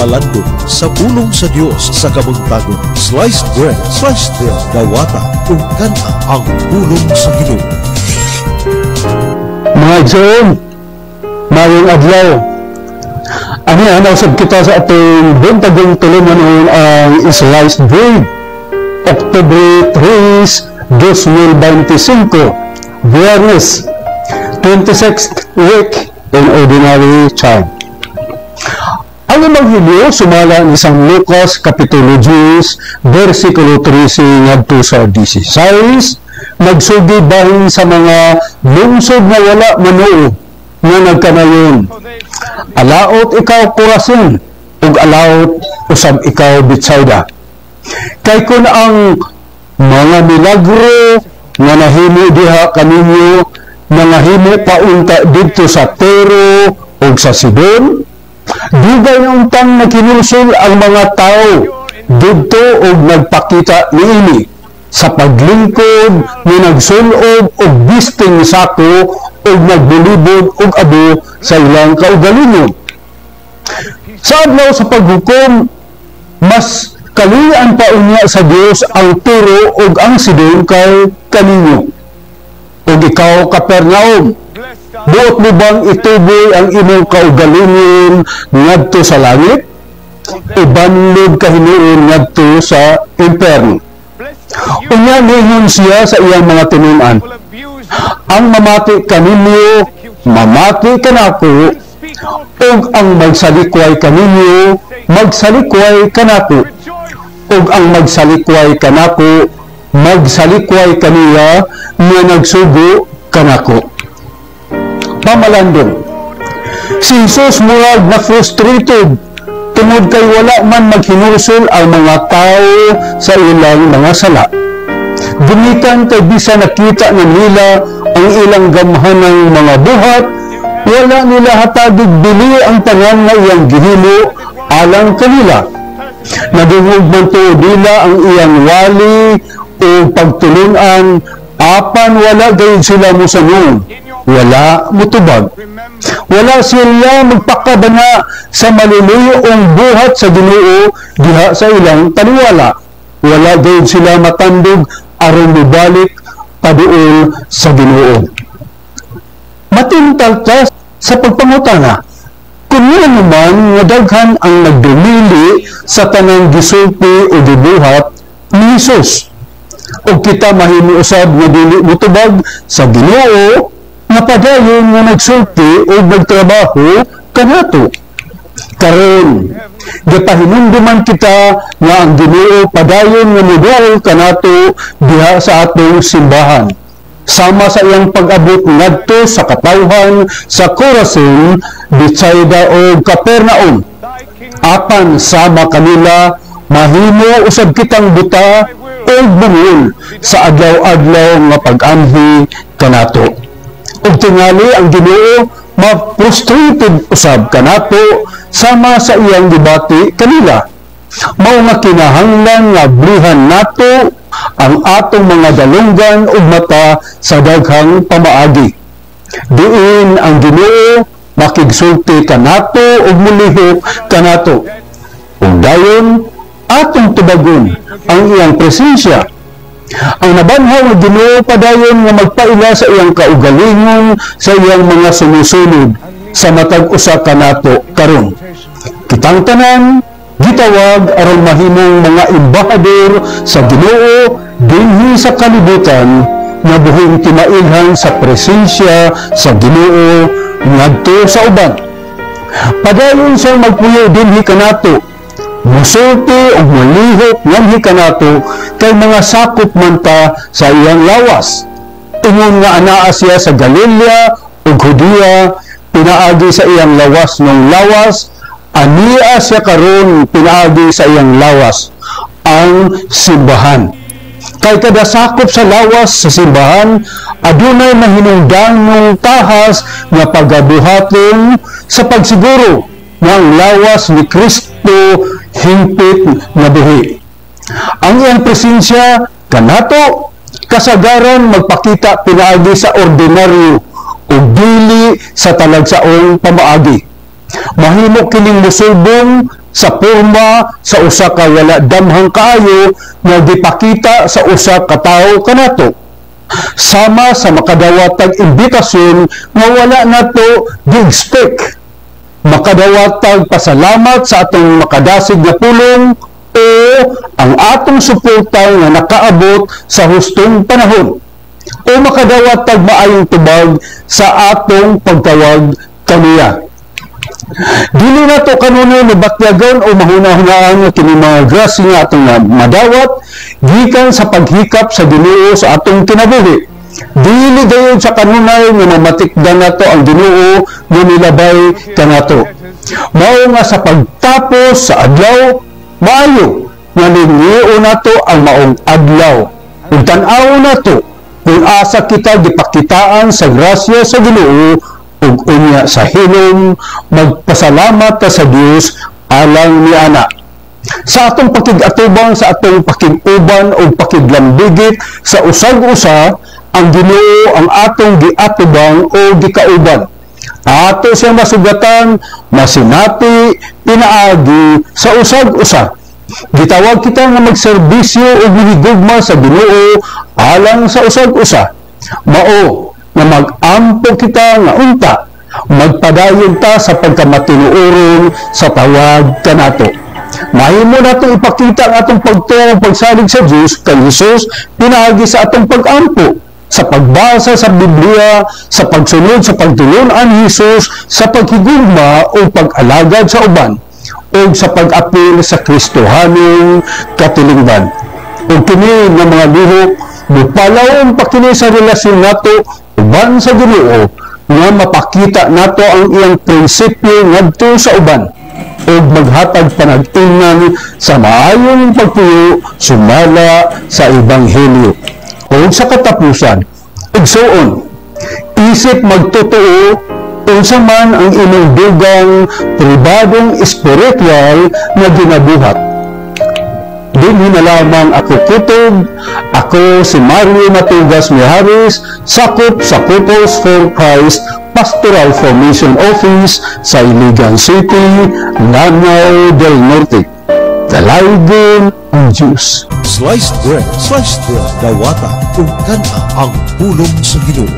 Pamalandong sa pulong sa Dios sa kabuntagon. Sliced bread, sliced bread, dawata, ug kana ang pulong sa Ginoo. Mga igsoon, mayong adlaw. Ani anausab kita sa atong buntagong tulumanon ang sliced bread. Oktubre 3, 2025, Viernes, 26th week in Ordinary Time. Ang Ebanghelyo sumala ni San Lucas, Kapitulo 10, versikulo 13 ngadto sa 16, nagsugi bahin sa mga lungsod na wala manuo nga nagkanayon. Alaot ikaw Corazin, ug alaot usab ikaw Betsaida. Kay kun ang mga milagro nga nahimo diha kaninyo nga nahimo paunta didto sa Tiro ug sa Sidon, dugay na untang nakinulsol ang mga tao didto ug nagpakita niini sa paglingkod ni nagsulob og bisting sako ug nagbulibog og abo sa ilang kaugalingon. Sa adlaw sa paghukom, mas kalian pa unya sa Dios ang Tiro ug ang Sidon kay kaninyo. Ug ikaw Capernaum, buot mo bang ituboy ang imong kaugalingon ngadto sa langit? Ibanlog kahinuon ngadto sa imperno. Unya ningon siya sa iyang mga tinunan, ang mamati kaninyo, mamati kanako, ug ang magsalikway kaninyo, magsalikway kanako, ug ang magsalikway kanako, magsalikway kaniya nga nagsugo kanako. Pamalandong, si Jesus murag na frustrated tungod kay wala man maghinulsol ang mga tao sa ilang mga sala. Gumikan kay bisa nakita na nila ang ilang gamhanang mga buhat, wala nila hatagig bili ang tanan nga iyang gihimo alang kanila. Nagungog man to nila ang iyang wali o pagtulunan, apan wala gayud sila musangon, wala mutubag. Wala sila magpakabana sa maluluyong buhat sa Ginoo diha sa ilang taliwala. Wala gayud sila matandog aron mibalik paduol sa Ginoo. Matintal ka sa pagpangutana, kung yan naman nga daghan ang nagdumili sa tanang gisulti o gibuhat ni Jesus, o kita mahimo usab nga dili mutubag sa Ginoo nga padayon nga nagsulti o nagtrabaho kanato. Karon gipahinumduman kita nga ang Ginoo padayon nga moduol kanato diha sa atong simbahan, sama sa iyang pag-abot ngadto sa katawhan sa Corazin, Betsaida o Capernaum. Apan sama kanila mahimo usab kitang buta o bungol sa adlaw-adlaw nga pag-anhi kanato. Ug tingali ang Ginoo ma-frustrated usab kanato sama sa iyang debate kanila. Mao nga kinahanglan nga blihan nato ang atong mga dalunggan ug mata sa daghang pamaagi. Diin ang Ginoo makigsulti kanato ug mulihok kanato. Ug dayon atong tubagon ang iyang presensya. Ang nabanhaw nga Ginoo padayon nga magpaila sa iyang kaugalingon sa iyang mga sumusunod sa matag usa kanato karon. Kitang tanan gitawag aron mahimong mga embahador sa Ginoo dinhi sa kalibutan nga buhing timailhan sa presensya sa Ginoo ngadto sa uban. Padayon sa magpuyo dinhi kanato, musulti o mulihok nganhi kanato kay mga sakop man ta sa iyang lawas. Ingon nga anaa siya sa Galilea ug Judea, pinaagi sa iyang lawas ng lawas, ania siya karon pinaagi sa iyang lawas, ang simbahan. Kay kada sakop sa lawas sa simbahan, adunay mahinungdanong tahas nga pagabuhaton sa pagsiguro nga ang lawas ni Kristo hingpit nga buhi. Ang iyang presensya kanato kasagaran magpakita pinaagi sa ordinaryo o dili sa talagsaong pamaagi. Mahimo kining musulbong sa porma sa usa ka wala damhang kaayo nga gipakita sa usa ka tawo kanato, sama sa makadawatag imbitasyon nga wala nato gi-expect. Makadawatag pasalamat sa atong makadasig na pulong o ang atong suporta nga nakaabot sa hustong panahon, o makadawatag maayong tubag sa atong pagtawag kaniya. Dili na to kanunay na batyagan o mahuna-hunaan nga kini mga grasya nga atong madawat gikan sa paghikap sa Ginoo sa atong kinabuhi. Dili dayon sa kanunay nga mamatikdan nato ang Ginoo nga nilabay kanato. Mao nga sa pagtapos sa adlaw, maayo nga ningiyo nato ang maong adlaw. Ug tan-aw nato kung asa kita gipakitaan sa grasya sa Ginoo, ug unya sa hilom magpasalamat ta sa Dios alang ni ana. Sa atong pakig-atubang, sa atong pakig-uban o pakiglambigit sa usag-usa, ang Ginoo ang atong giatubang o gikauban. Ato siyang masugatan, masinati, pinaagi sa usag-usa. Gitawag kita nga magserbisyo o gihigugma sa Ginoo alang sa usag-usa. Mao nga mag-ampo kita nga unta, magpadayon ta sa pagkamatinuoron sa tawag kanato. Mahimo nato ipakita ang atong pagtuo pagsalig sa Dios kay Jesus pinaagi sa atong pag-ampo, sa pagbasa sa Biblia, sa pagsunod sa pagtulon-an ni Jesus, sa paghigugma o pag-alagad sa uban, o sa pag-apil sa Kristohanong katilingban. O kini nga mga lihok, mupalawon pa kini sa relasyon nato uban sa Ginoo nga mapakita nato ang iyang prinsipyo ngadto sa uban o maghatag panag-ingnan sa maayong pagpuyo sumala sa Ebanghelyo. O sa katapusan, igsuon, isip magtotoo unsa man ang imong dugang pribadong espiritual na ginabuhat. Dinhi na lamang ako kutob, ako si Mario Matugas Mijares, sakop sa Couples for Christ Pastoral Formation Office sa Iligan City, Lanao del Norte. Dalaygon ang Diyos. Sliced bread, dawata, ug kana ang pulong sa Ginoo.